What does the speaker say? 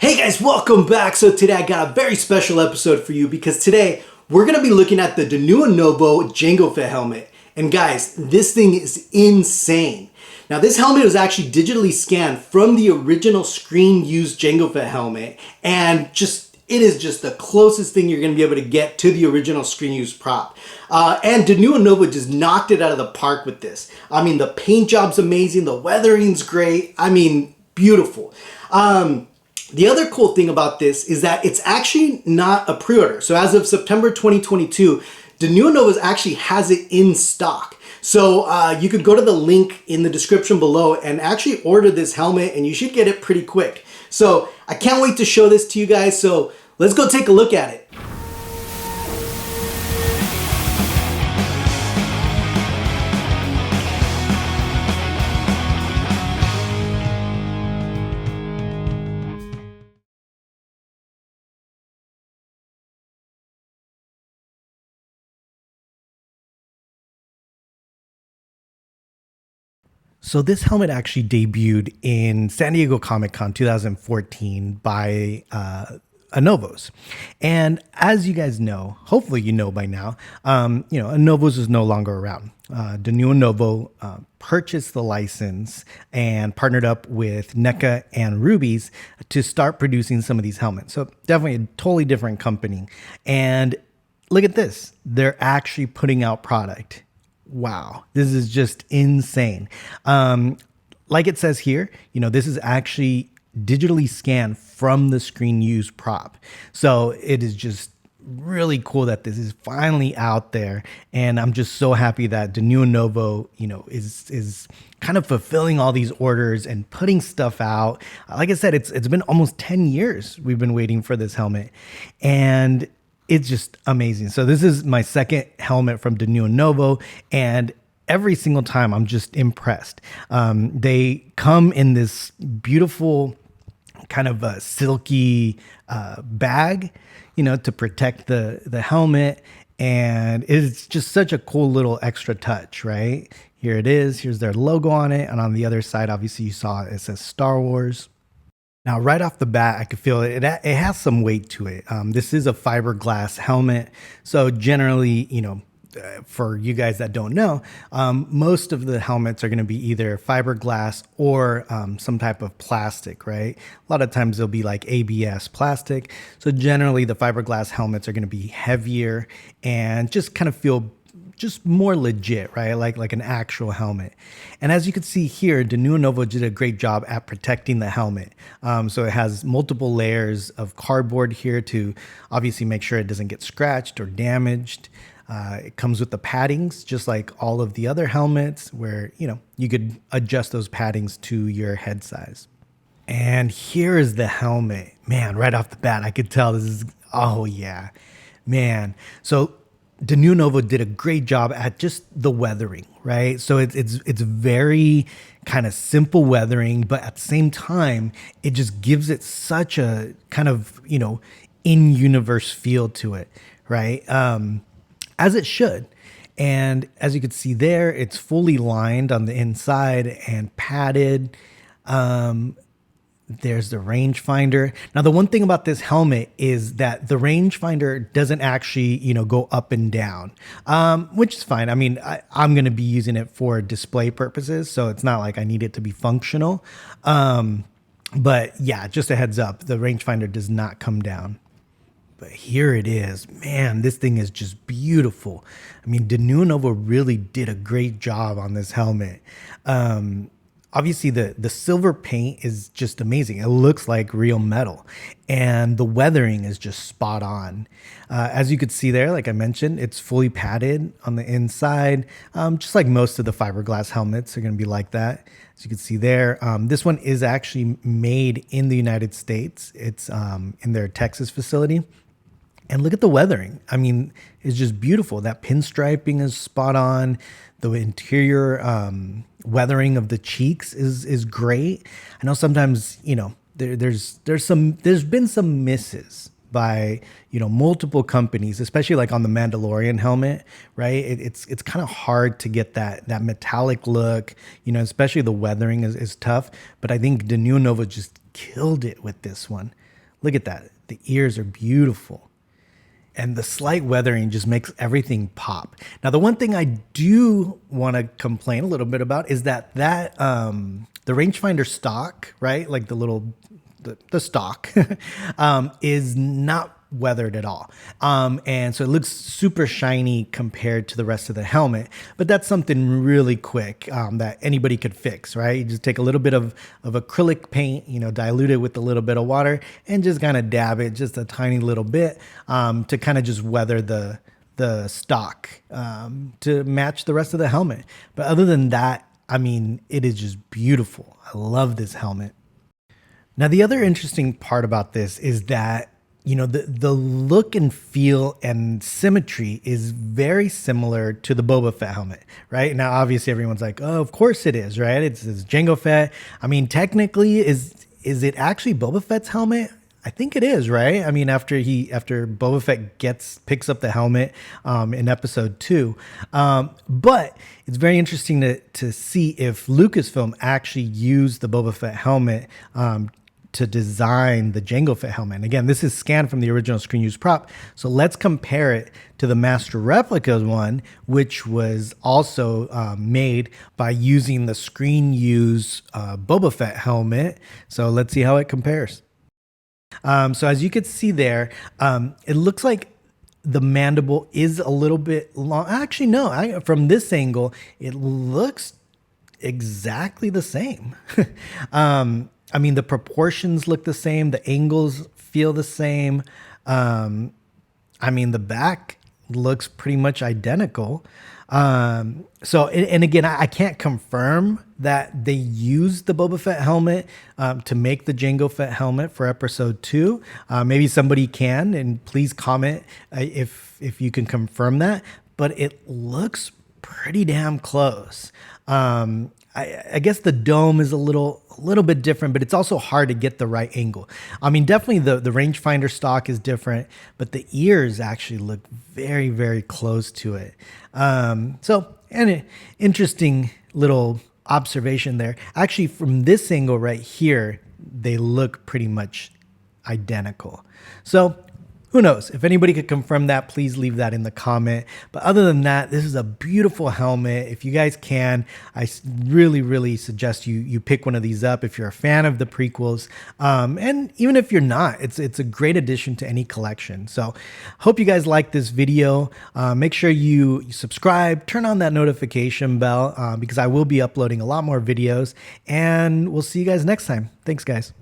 Hey guys, welcome back. So today I got a very special episode for you because today we're going to be looking at the Denuo Novo Jango Fett helmet. And guys, this thing is insane. Now this helmet was actually digitally scanned from the original screen-used Jango Fett helmet, and it is just the closest thing you're going to be able to get to the original screen-used prop. And Denuo Novo just knocked it out of the park with this. I mean, the paint job's amazing, the weathering's great. I mean, beautiful. The other cool thing about this is that it's actually not a pre-order. So as of September 2022, Denuo Novo actually has it in stock. So you could go to the link in the description below and actually order this helmet, and you should get it pretty quick. So I can't wait to show this to you guys. So let's go take a look at it. So this helmet actually debuted in San Diego Comic-Con 2014 by Anovos. And as you guys know, hopefully you know by now, Anovos is no longer around. Denuo Novo purchased the license and partnered up with NECA and Rubies to start producing some of these helmets. So definitely a totally different company. And look at this. They're actually putting out product. Wow, this is just insane. Like it says here, this is actually digitally scanned from the screen used prop. So it is just really cool that this is finally out there. And I'm just so happy that Denuo Novo, is kind of fulfilling all these orders and putting stuff out. Like I said, it's been almost 10 years we've been waiting for this helmet. And it's just amazing. So this is my second helmet from Denuo Novo, and every single time I'm just impressed. They come in this beautiful kind of a silky bag, to protect the helmet. And it's just such a cool little extra touch, right? Here it is. Here's their logo on it. And on the other side, obviously you saw it says Star Wars. Now, right off the bat, I could feel it. It has some weight to it. This is a fiberglass helmet. So generally, for you guys that don't know, most of the helmets are going to be either fiberglass or some type of plastic, right? A lot of times they'll be like ABS plastic. So generally, the fiberglass helmets are going to be heavier and just kind of feel just more legit, right? Like an actual helmet. And as you can see here, Denuo Novo did a great job at protecting the helmet. So it has multiple layers of cardboard here to obviously make sure it doesn't get scratched or damaged. It comes with the paddings, just like all of the other helmets, where, you could adjust those paddings to your head size. And here is the helmet. Man, right off the bat, I could tell this is, oh yeah, man. So Denuo Novo did a great job at just the weathering, right? So it's very kind of simple weathering, but at the same time, it just gives it such a kind of, in-universe feel to it, right? As it should. And as you can see there, it's fully lined on the inside and padded. There's the rangefinder. Now, the one thing about this helmet is that the rangefinder doesn't actually, go up and down, which is fine. I mean, I'm going to be using it for display purposes, so it's not like I need it to be functional. But yeah, just a heads up, the rangefinder does not come down. But here it is. Man, this thing is just beautiful. I mean, Denuo Novo really did a great job on this helmet. Obviously, the silver paint is just amazing. It looks like real metal, and the weathering is just spot on. As you could see there, like I mentioned, it's fully padded on the inside, just like most of the fiberglass helmets are going to be like that. As you can see there, this one is actually made in the United States. It's in their Texas facility. And look at the weathering. I mean, it's just beautiful. That pinstriping is spot on. The interior weathering of the cheeks is great. I know sometimes, there's been some misses by, multiple companies, especially like on the Mandalorian helmet, right? It's kind of hard to get that metallic look, especially the weathering is tough. But I think Denuo Novo just killed it with this one. Look at that. The ears are beautiful. And the slight weathering just makes everything pop. Now, the one thing I do want to complain a little bit about is that the rangefinder stock, right? Like the stock is not weathered at all. And so it looks super shiny compared to the rest of the helmet, but that's something really quick that anybody could fix, right? You just take a little bit of acrylic paint, dilute it with a little bit of water and just kind of dab it just a tiny little bit to kind of just weather the stock to match the rest of the helmet. But other than that, I mean, it is just beautiful. I love this helmet. Now, the other interesting part about this is that the look and feel and symmetry is very similar to the Boba Fett helmet, right? Now, obviously, everyone's like, oh, of course it is, right? It's Jango Fett. I mean, technically, is it actually Boba Fett's helmet? I think it is, right? I mean, after Boba Fett picks up the helmet in episode 2. But it's very interesting to see if Lucasfilm actually used the Boba Fett helmet to design the Jango Fett helmet. And again, this is scanned from the original screen use prop. So let's compare it to the Master Replica one, which was also made by using the screen use Boba Fett helmet. So let's see how it compares. So as you can see there, it looks like the mandible is a little bit long. Actually, no, from this angle, it looks exactly the same. I mean, the proportions look the same. The angles feel the same. I mean, the back looks pretty much identical. So, and again, I can't confirm that they used the Boba Fett helmet to make the Jango Fett helmet for episode 2. Maybe somebody can, and please comment if you can confirm that. But it looks pretty damn close. I guess the dome is a little bit different, but it's also hard to get the right angle. I mean, definitely the rangefinder stock is different, but the ears actually look very, very close to it. So, an interesting little observation there. Actually, from this angle right here, they look pretty much identical. So, who knows? If anybody could confirm that, please leave that in the comment. But other than that, this is a beautiful helmet. If you guys can, I really, really suggest you pick one of these up if you're a fan of the prequels. And even if you're not, it's a great addition to any collection. So hope you guys like this video. Make sure you subscribe, turn on that notification bell because I will be uploading a lot more videos. And we'll see you guys next time. Thanks, guys.